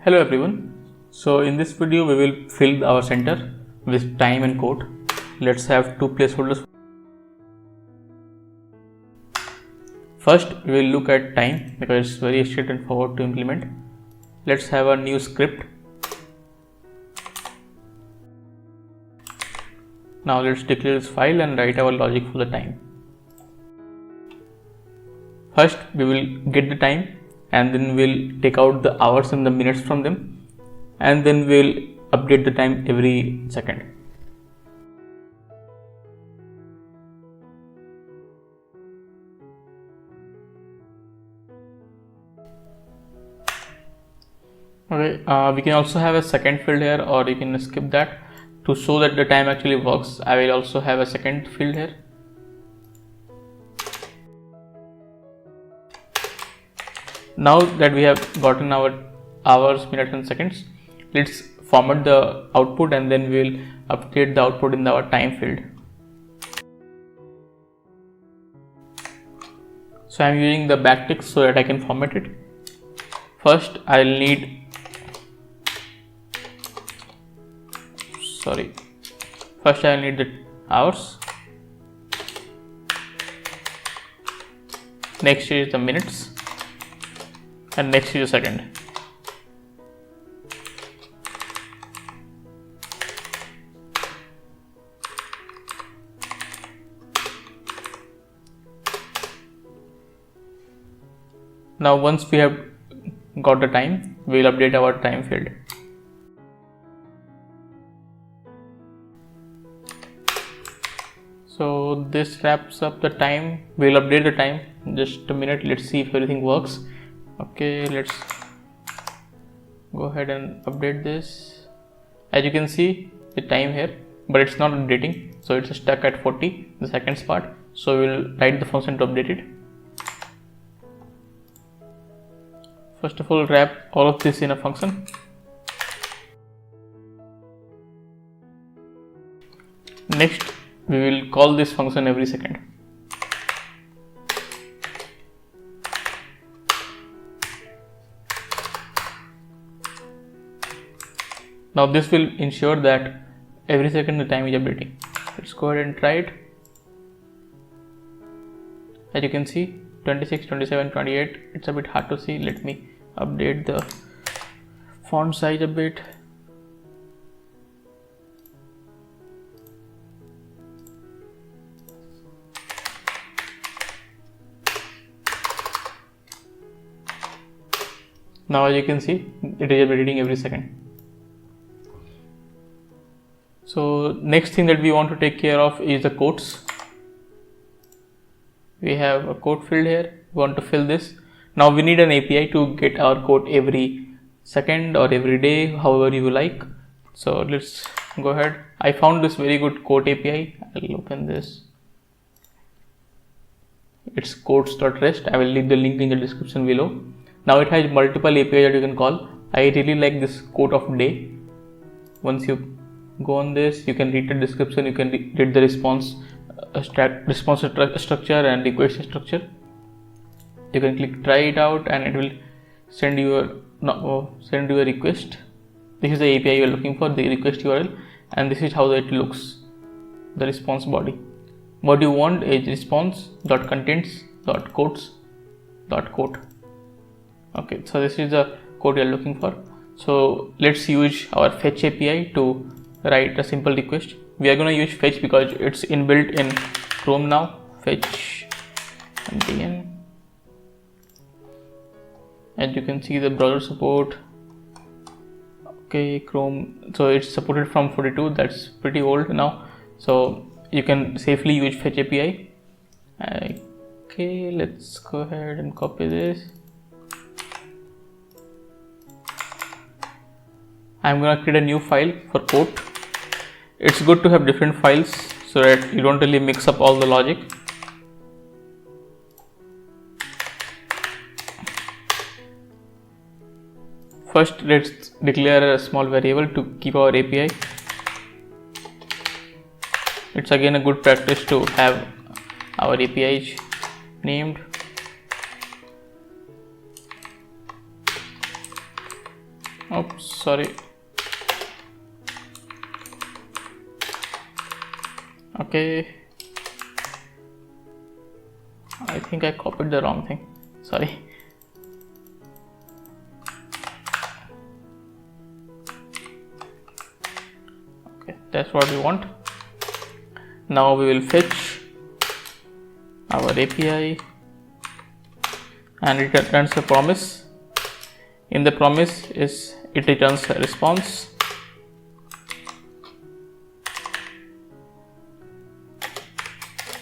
Hello everyone. So in this video we will fill our center with time and quote. Let's have two placeholders. First we will look at time because it's very straightforward to implement. Let's have a new script. Now let's declare this file and write our logic for the time. First we will get the time and then we'll take out the hours and the minutes from them, and then we'll update the time every second. Okay, we can also have a second field here, or you can skip that. To show that the time actually works, I will also have a second field here. Now that we have gotten our hours, minutes and seconds, let's format the output and then we will update the output in our time field. So I am using the backtick so that I can format it. First I will need the hours, next is the minutes, and next is a second. Now once we have got the time, we will update our time field. So this wraps up the time. We will update the time in just a minute. Let's see if everything works. Okay, let's go ahead and update this. As you can see the time here, but it's not updating, so it's stuck at 40, the seconds part. So we'll write the function to update it. First of all, wrap all of this in a function. Next we will call this function every second. Now this will ensure that every second the time is updating. Let's go ahead and try it. As you can see, 26, 27, 28, it's a bit hard to see. Let me update the font size a bit. Now as you can see, it is updating every second. So next thing that we want to take care of is the quotes. We have a quote field here. We want to fill this. Now we need an API to get our quote every second or every day, however you like. So let's go ahead. I found this very good quote API. I'll open this. It's quotes.rest. I will leave the link in the description below. Now it has multiple API that you can call. I really like this quote of day. Once you go on this, you can read the description, you can read the response structure and request structure. You can click try it out and it will send you a request. This is the API you are looking for, the request URL, and this is how it looks, the response body. What you want is response.contents.quotes.quote. Okay, so this is the code you are looking for. So let's use our fetch API to write a simple request. We are going to use fetch because it's inbuilt in Chrome now. Fetch npm. As you can see, the browser support. Okay, Chrome. So it's supported from 42. That's pretty old now. So you can safely use fetch API. Okay, let's go ahead and copy this. I'm gonna create a new file for quote. It's good to have different files so that you don't really mix up all the logic. First, let's declare a small variable to keep our API. It's again a good practice to have our APIs named. Oops, sorry. Okay, I think I copied the wrong thing, sorry. Okay, that's what we want. Now we will fetch our API and it returns a promise. In the promise it returns a response.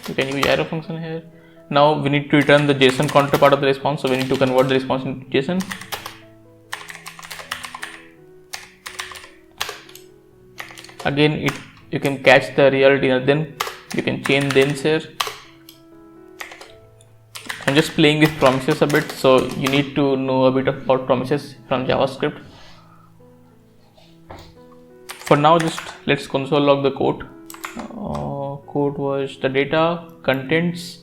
You can use arrow function here. Now we need to return the JSON counterpart of the response, so we need to convert the response into JSON. Again, you can catch the reality and then you can change thens here. I'm just playing with promises a bit, so you need to know a bit about promises from JavaScript. For now, just let's console log the code. Code was the data, contents,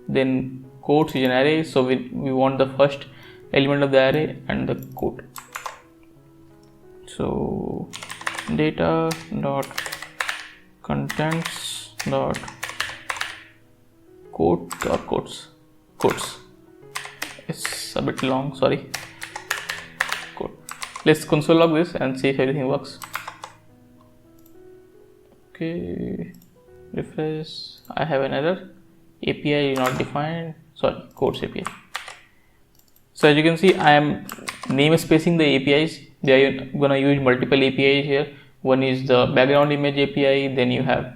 then quotes is an array, so we want the first element of the array and the quote. So data dot contents dot quote or quotes. It's a bit long, sorry. Quote. Let's console log this and see if everything works. Okay, refresh. I have an error. API is not defined. Sorry, quotes API. So as you can see, I am namespacing the APIs. They are gonna use multiple APIs here. One is the background image API, then you have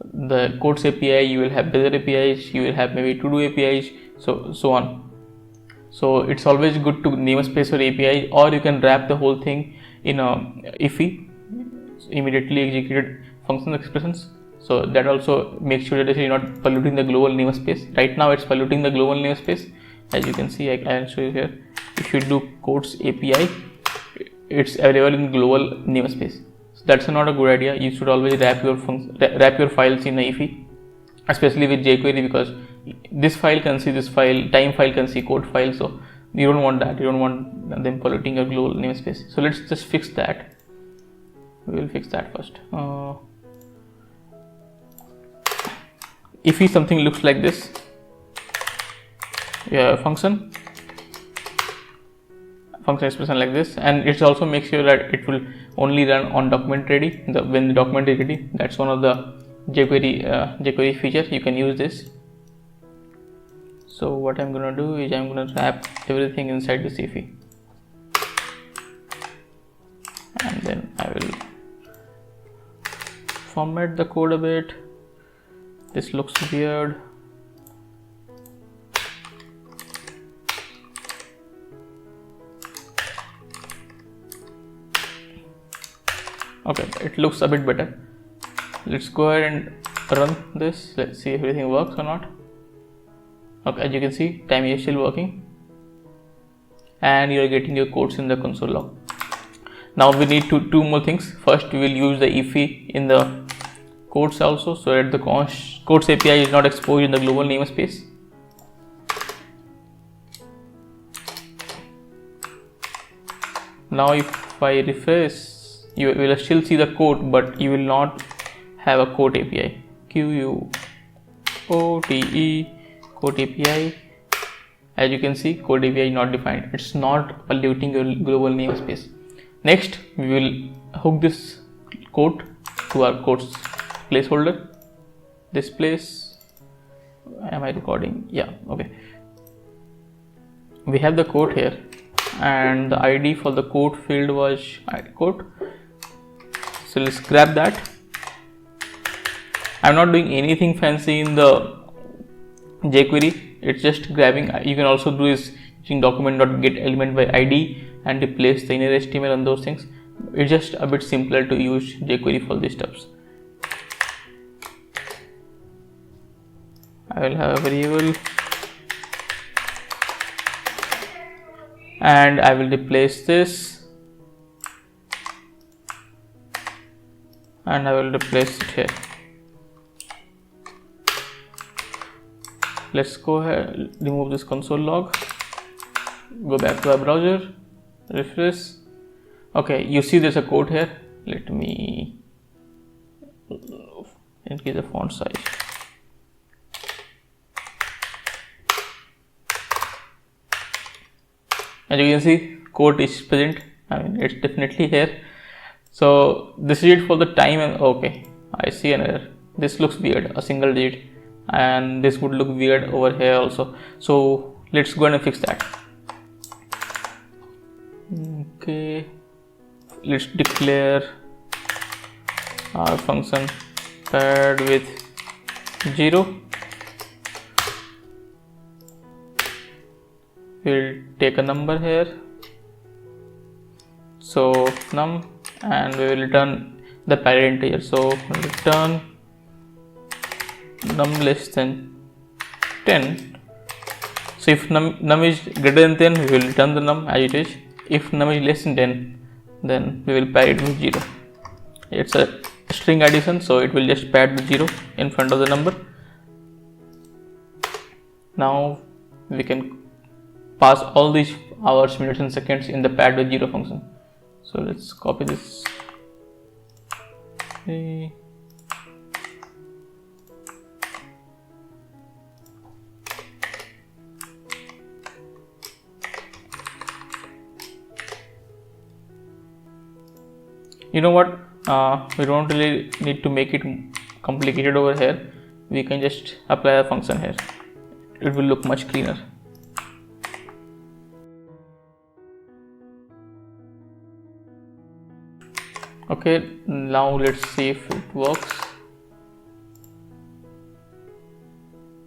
the quotes API, you will have other APIs, you will have maybe to do APIs, so on. So it's always good to namespace your API, or you can wrap the whole thing in a IFI, immediately executed function expressions. So that also makes sure that you're not polluting the global namespace. Right now it's polluting the global namespace. As you can see, I can show you here. If you do quotes API, it's available in global namespace. So that's not a good idea. You should always wrap your files in a IFI, especially with jQuery, because this file can see this file, time file can see code file. So you don't want that. You don't want them polluting your global namespace. So let's just fix that. We will fix that first. If something looks like this, yeah, function expression like this, and it also makes sure that it will only run on document ready. When the document is ready, that's one of the jQuery features. You can use this. So what I'm gonna do is I'm gonna wrap everything inside this IFI, and then I will format the code a bit. This looks weird. Okay, it looks a bit better. Let's go ahead and run this. Let's see if everything works or not. Okay, as you can see, time is still working and you are getting your codes in the console log. Now we need two more things. First, we will use the IFI in the codes also, so that the codes API is not exposed in the global namespace. Now if I refresh, you will still see the code, but you will not have a quote API. QUOTE quote API. As you can see, quote API is not defined. It's not polluting your global namespace. Next, we will hook this quote to our quotes placeholder. This place. Am I recording? Yeah. Okay. We have the quote here, and the ID for the quote field was quote. So let's grab that. I'm not doing anything fancy in the jQuery. It's just grabbing. You can also do is using document.getElement by ID and replace the inner HTML and those things. It's just a bit simpler to use jQuery for these steps. I will have a variable and I will replace this and I will replace it here. Let's go ahead, remove this console log, go back to our browser, refresh. Okay, you see there's a code here. Let me increase the font size. As you can see, code is present. I mean, it's definitely here. So this is it for the time. And okay, I see an error. This looks weird, a single digit, and this would look weird over here also. So let's go and fix that. Okay, let's declare our function paired with 0. We'll take a number here, so num, and we will return the parent integer. So return num less than 10. So if num is greater than 10, we will return the num as it is. If num is less than 10, then we will pair it with 0. It's a string addition, so it will just pair the 0 in front of the number. Now we can pass all these hours, minutes and seconds in the paired with 0 function. So let's copy this. Okay. You know what, we don't really need to make it complicated over here. We can just apply a function here. It will look much cleaner. Okay, now let's see if it works.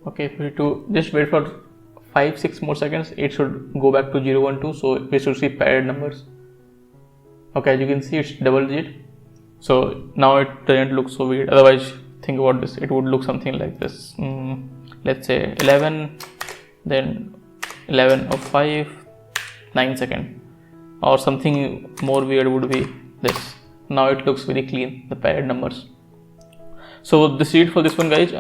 Okay, if we do just wait for 5-6 more seconds, it should go back to 0, 1, 2. So we should see paired numbers. Okay, as you can see, it's double digit. So now it doesn't look so weird. Otherwise, think about this, it would look something like this. Let's say 11, then 11 of 5, 9 seconds, or something more weird would be this. Now it looks very clean, the paired numbers. So this is it for this one, guys.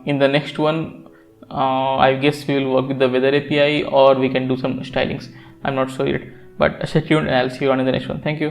In the next one, I guess we will work with the weather API, or we can do some stylings. I'm not sure yet, but stay tuned and I'll see you on in the next one. Thank you.